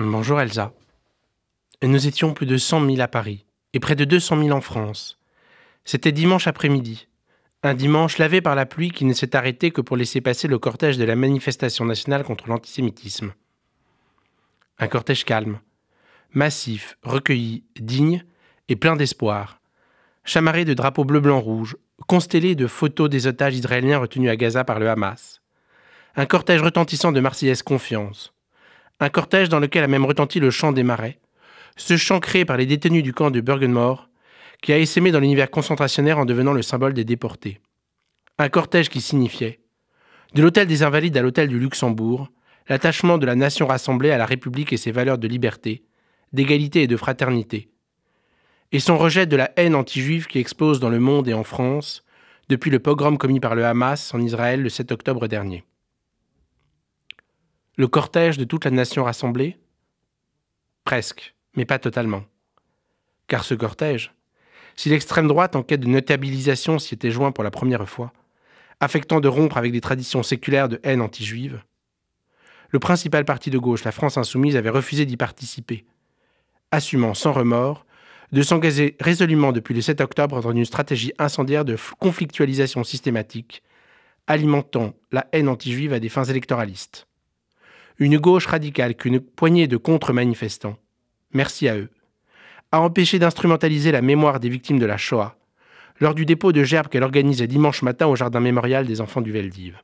Bonjour Elsa. Nous étions plus de 100 000 à Paris et près de 200 000 en France. C'était dimanche après-midi. Un dimanche lavé par la pluie qui ne s'est arrêté que pour laisser passer le cortège de la manifestation nationale contre l'antisémitisme. Un cortège calme, massif, recueilli, digne et plein d'espoir. Chamarré de drapeaux bleu-blanc-rouge, constellé de photos des otages israéliens retenus à Gaza par le Hamas. Un cortège retentissant de Marseillaise confiance. Un cortège dans lequel a même retenti le chant des marais, ce chant créé par les détenus du camp de Bergen-Belsen, qui a essaimé dans l'univers concentrationnaire en devenant le symbole des déportés. Un cortège qui signifiait, de l'hôtel des Invalides à l'hôtel du Luxembourg, l'attachement de la nation rassemblée à la République et ses valeurs de liberté, d'égalité et de fraternité, et son rejet de la haine anti-juive qui explose dans le monde et en France depuis le pogrom commis par le Hamas en Israël le 7 octobre dernier. Le cortège de toute la nation rassemblée ? Presque, mais pas totalement. Car ce cortège, si l'extrême droite en quête de notabilisation s'y était joint pour la première fois, affectant de rompre avec des traditions séculaires de haine anti-juive, le principal parti de gauche, la France Insoumise, avait refusé d'y participer, assumant sans remords de s'engager résolument depuis le 7 octobre dans une stratégie incendiaire de conflictualisation systématique, alimentant la haine anti-juive à des fins électoralistes. Une gauche radicale qu'une poignée de contre-manifestants, merci à eux, a empêché d'instrumentaliser la mémoire des victimes de la Shoah lors du dépôt de gerbes qu'elle organisait dimanche matin au jardin mémorial des enfants du Veldiv.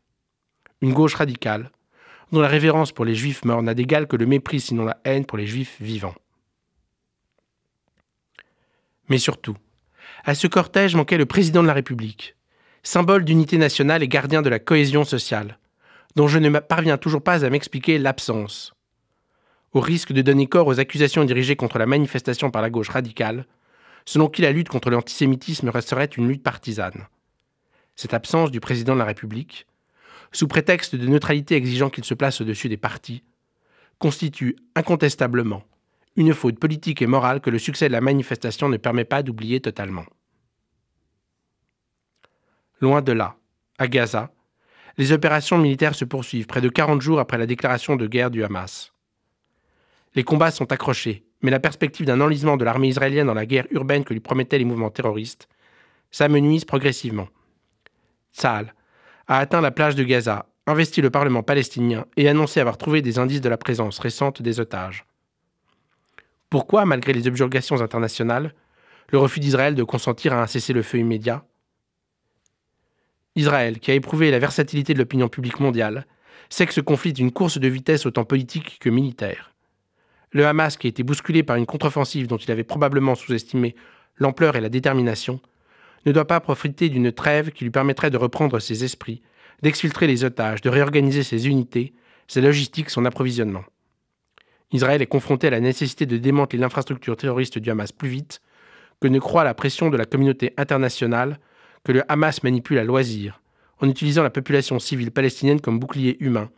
Une gauche radicale dont la révérence pour les juifs morts n'a d'égal que le mépris sinon la haine pour les juifs vivants. Mais surtout, à ce cortège manquait le président de la République, symbole d'unité nationale et gardien de la cohésion sociale, dont je ne parviens toujours pas à m'expliquer l'absence. Au risque de donner corps aux accusations dirigées contre la manifestation par la gauche radicale, selon qui la lutte contre l'antisémitisme resterait une lutte partisane. Cette absence du président de la République, sous prétexte de neutralité exigeant qu'il se place au-dessus des partis, constitue incontestablement une faute politique et morale que le succès de la manifestation ne permet pas d'oublier totalement. Loin de là, à Gaza, les opérations militaires se poursuivent près de 40 jours après la déclaration de guerre du Hamas. Les combats sont accrochés, mais la perspective d'un enlisement de l'armée israélienne dans la guerre urbaine que lui promettaient les mouvements terroristes s'amenuise progressivement. Tsahal a atteint la plage de Gaza, investi le Parlement palestinien et annoncé avoir trouvé des indices de la présence récente des otages. Pourquoi, malgré les objurgations internationales, le refus d'Israël de consentir à un cessez-le-feu immédiat ? Israël, qui a éprouvé la versatilité de l'opinion publique mondiale, sait que ce conflit est une course de vitesse autant politique que militaire. Le Hamas, qui a été bousculé par une contre-offensive dont il avait probablement sous-estimé l'ampleur et la détermination, ne doit pas profiter d'une trêve qui lui permettrait de reprendre ses esprits, d'exfiltrer les otages, de réorganiser ses unités, ses logistiques, son approvisionnement. Israël est confronté à la nécessité de démanteler l'infrastructure terroriste du Hamas plus vite que ne croit la pression de la communauté internationale que le Hamas manipule à loisir, en utilisant la population civile palestinienne comme bouclier humain,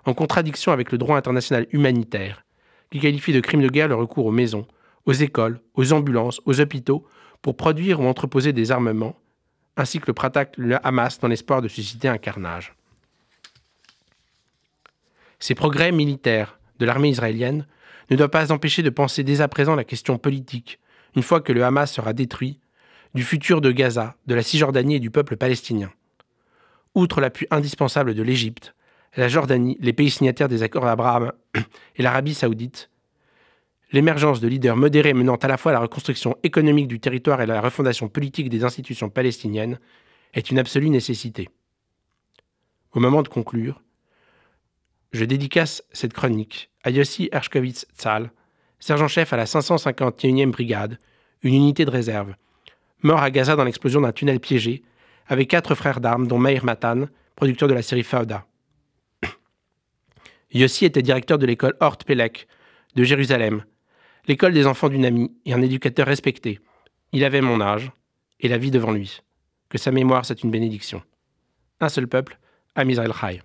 en contradiction avec le droit international humanitaire, qui qualifie de crime de guerre le recours aux maisons, aux écoles, aux ambulances, aux hôpitaux, pour produire ou entreposer des armements, ainsi que le pratique le Hamas dans l'espoir de susciter un carnage. Ces progrès militaires de l'armée israélienne ne doivent pas empêcher de penser dès à présent la question politique, une fois que le Hamas sera détruit, du futur de Gaza, de la Cisjordanie et du peuple palestinien. Outre l'appui indispensable de l'Égypte, la Jordanie, les pays signataires des accords d'Abraham et l'Arabie saoudite, l'émergence de leaders modérés menant à la fois à la reconstruction économique du territoire et à la refondation politique des institutions palestiniennes est une absolue nécessité. Au moment de conclure, je dédicace cette chronique à Yossi Hershkovitz Tsahal, sergent-chef à la 551e brigade, une unité de réserve, mort à Gaza dans l'explosion d'un tunnel piégé, avec 4 frères d'armes, dont Meir Matan, producteur de la série Fauda. Yossi était directeur de l'école Hort Pelek de Jérusalem, l'école des enfants d'une amie et un éducateur respecté. Il avait mon âge et la vie devant lui. Que sa mémoire soit une bénédiction. Un seul peuple, Am Yisrael Chai.